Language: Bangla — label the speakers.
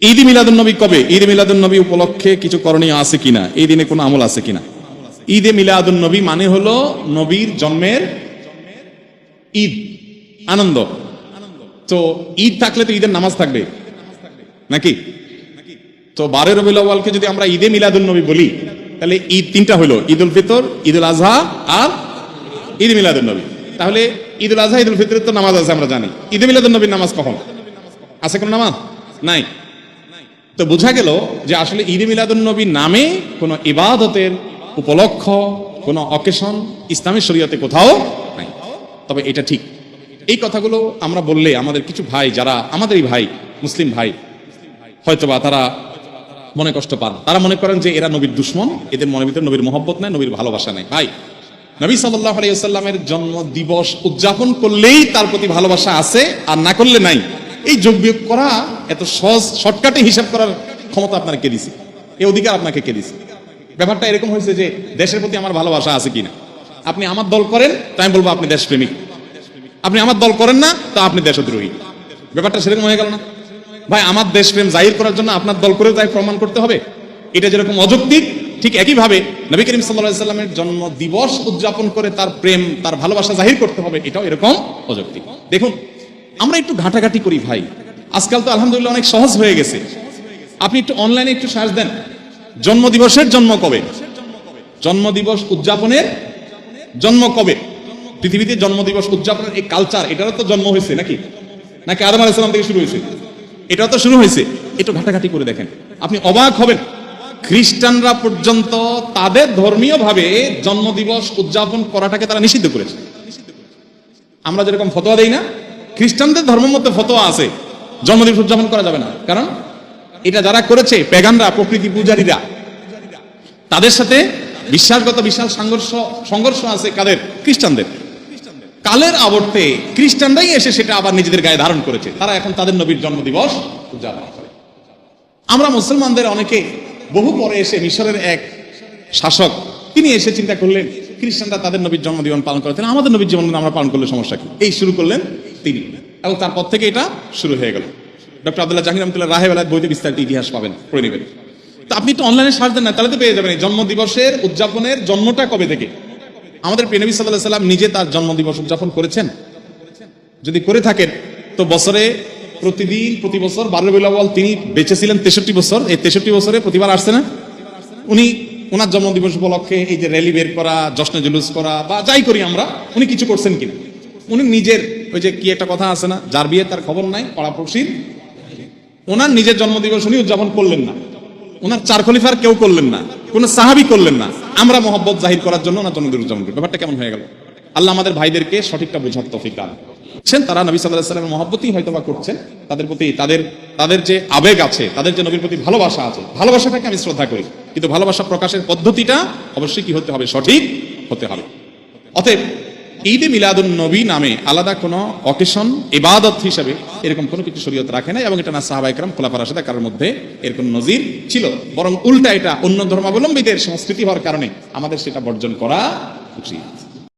Speaker 1: ঈদে মিলাদুন নবী কবে? ঈদে মিলাদুন নবী উপলক্ষে কিছু করণীয় আছে কিনা, এই দিনে কোনো আমল আছে কিনা? ঈদে মিলাদুন নবী মানে হলো নবীর জন্মের ঈদ, আনন্দ। তো ঈদ থাকলে তো ঈদের নামাজ থাকবে নাকি? তো 12 রবিউল আউয়ালকে যদি আমরা ঈদে মিলাদুন নবী বলি, তাহলে ঈদ তিনটা হলো, ঈদুল ফিতর, ঈদুল আজহা আর ঈদে মিলাদুন নবী। তাহলে ঈদুল আজহা ঈদুল ফিতরের তো নামাজ আছে আমরা জানি, ঈদে মিলাদুন নবীর নামাজ কখন আছে? কোন নামাজ নাই। তো বোঝা গেল যে আসলে ঈদে মিলাদুন নবী নামে কোনো ইবাদতের উপলক্ষ, কোনো অকেশন ইসলামের শরীয়তে কোথাও নাই। তবে এটা ঠিক, এই কথাগুলো আমরা বললে আমাদের কিছু ভাই, যারা আমাদেরই ভাই, মুসলিম ভাই, হয়তোবা তারা মনে কষ্ট পান। তারা মনে করেন যে এরা নবীর দুশ্মন, এদের মনের ভিতরে নবীর মহব্বত নাই, নবীর ভালোবাসা নাই। ভাই, নবী সাল্লাল্লাহু আলাইহি ওয়াসাল্লামের জন্ম দিবস উদযাপন করলেই তার প্রতি ভালোবাসা আছে, আর না করলে নাই। এই যোগ বিয়োগ করা এত সহজ, শর্টকাটে হিসাব করার ক্ষমতা আপনার কে দিছে? এই অধিকার আপনাকে কে দিছে? ব্যাপারটা এরকম হয়েছে যে দেশের প্রতি আমার ভালোবাসা আছে কিনা। আপনি আমার দল করেন, তাই আমি বলবো আপনি দেশপ্রেমিক। আপনি আমার দল করেন না, তা আপনি দেশদ্রোহী। ব্যাপারটা সেরকম হয়ে গেল না ভাই? আমার দেশপ্রেম জাহির করার জন্য আপনার দল করে তাই প্রমাণ করতে হবে? এটা যেরকম অযৌক্তিক, ঠিক একইভাবে নবী করিম সাল্লাল্লাহু আলাইহি ওয়াসাল্লামের জন্ম দিবস উদযাপন করে তার প্রেম, তার ভালোবাসা জাহির করতে হবে, এটাও এরকম অযৌক্তিক। দেখুন, আমরা একটু ঘাটাঘাটি করি ভাই। আজকাল তো আলহামদুলিল্লাহ অনেক সহজ হয়ে গেছে। আপনি একটু অনলাইনে একটু সার্চ দেন, জন্ম দিবসের জন্ম কবে, জন্ম দিবস উদযাপনের জন্ম কবে। পৃথিবীতে জন্ম দিবস উদযাপনের এই কালচার, এটারও তো জন্ম হয়েছে নাকি? নাকি আদম আলাইহিস সালাম থেকে শুরু হয়েছে? এটাও তো শুরু হয়েছে। একটু ঘাটাঘাটি করে দেখেন, আপনি অবাক হবেন। খ্রিস্টানরা পর্যন্ত তাদের ধর্মীয় ভাবে জন্ম দিবস উদযাপন করাটাকে তারা নিষিদ্ধ করেছে। আমরা যেরকম ফতোয়া দেই না, খ্রিস্টানদের ধর্মের মধ্যে ফতোয়া আছে জন্মদিবস উদযাপন করা যাবে না। কারণ এটা যারা করেছে পেগানরা, প্রকৃতি পূজারীরা, তাদের সাথে বিশ্বাসগত বিশাল সংঘর্ষ আছে। কাদের? খ্রিস্টানদের। কালের আবর্তে খ্রিস্টানরাই এসে সেটা আবার নিজেদের গায়ে ধারণ করেছে। তারা এখন তাদের নবীর জন্মদিবস উদযাপন করে। আমরা মুসলমানদের অনেকে বহু পরে এসে, মিশরের এক শাসক, তিনি এসে চিন্তা করলেন খ্রিস্টানরা তাদের নবীর জন্মদিবস পালন করে, আমাদের নবীর জন্মদিন আমরা পালন করলে সমস্যা কি? এই শুরু করলেন তিনি, এবং তারপর থেকে এটা শুরু হয়ে গেল। ডক্টর আব্দুল্লাহ জাহির রহমাতুল্লাহ রাহেওয়ালাদ বইতে বিস্তারিত ইতিহাস পাবেন, পড়ে নেবেন। তো আপনি একটু অনলাইনে সার্চ দেন না, তাহলে তো পেয়ে যাবেন এই জন্মদিবসের উদযাপনের জন্মটা কবে থেকে। আমাদের প্রিয় নবী সাল্লাল্লাহু আলাইহি ওয়াসাল্লাম নিজে তার জন্মদিবস উদযাপন করেছেন? যদি করে থাকেন তো বছরে প্রতি বছর 12 রবিউল আউয়াল তিনি বেঁচে ছিলেন 63 বছর। এই 63 বছরে প্রতিবার আসছে না? উনি ওনার জন্মদিবস উপলক্ষে এই যে র্যালি বের করা, জশ্নে জুলুস করা বা যাই করি আমরা, উনি কিছু করছেন কিনা? উনি নিজের, ওই যে কি একটা কথা আছে না, যার বিয়ে তার খবর নাই, পাড়াপড়শির। ওনার নিজের জন্মদিবস উনি উদযাপন করলেন না, ওনার 4 খলিফার কেউ করলেন না, কোন সাহাবী করলেন না। আমরা মহব্বত জাহির করার জন্য ওনার জন্মদিন উদযাপন করি। ব্যাপারটা কেমন হয়ে গেল? আল্লাহ আমাদের ভাইদেরকে সঠিকটা বোঝার তৌফিক দান করছেন। তারা নবী সাল্লাল্লাহু আলাইহি ওয়াসাল্লামের মহব্বতই হয়তোবা করছেন, তাদের প্রতি তাদের যে আবেগ আছে, তাদের যে নবীর প্রতি ভালোবাসা আছে, ভালোবাসাটাকে আমি শ্রদ্ধা করি, কিন্তু ভালোবাসা প্রকাশের পদ্ধতিটা অবশ্যই কি হতে হবে? সঠিক হতে হবে। অতএব ঈদে মিলাদুন নবী নামে আলাদা কোনো অকেশন, ইবাদত হিসেবে এরকম কোনো কিছু শরীয়ত রাখে না, এবং এটা না সাহাবায়ে কেরাম, খোলাফা রাশিদা কারোর মধ্যে এর কোনো নজির ছিল। বরং উল্টা, এটা অন্য ধর্মাবলম্বীদের সংস্কৃতি হওয়ার কারণে আমাদের সেটা বর্জন করা উচিত।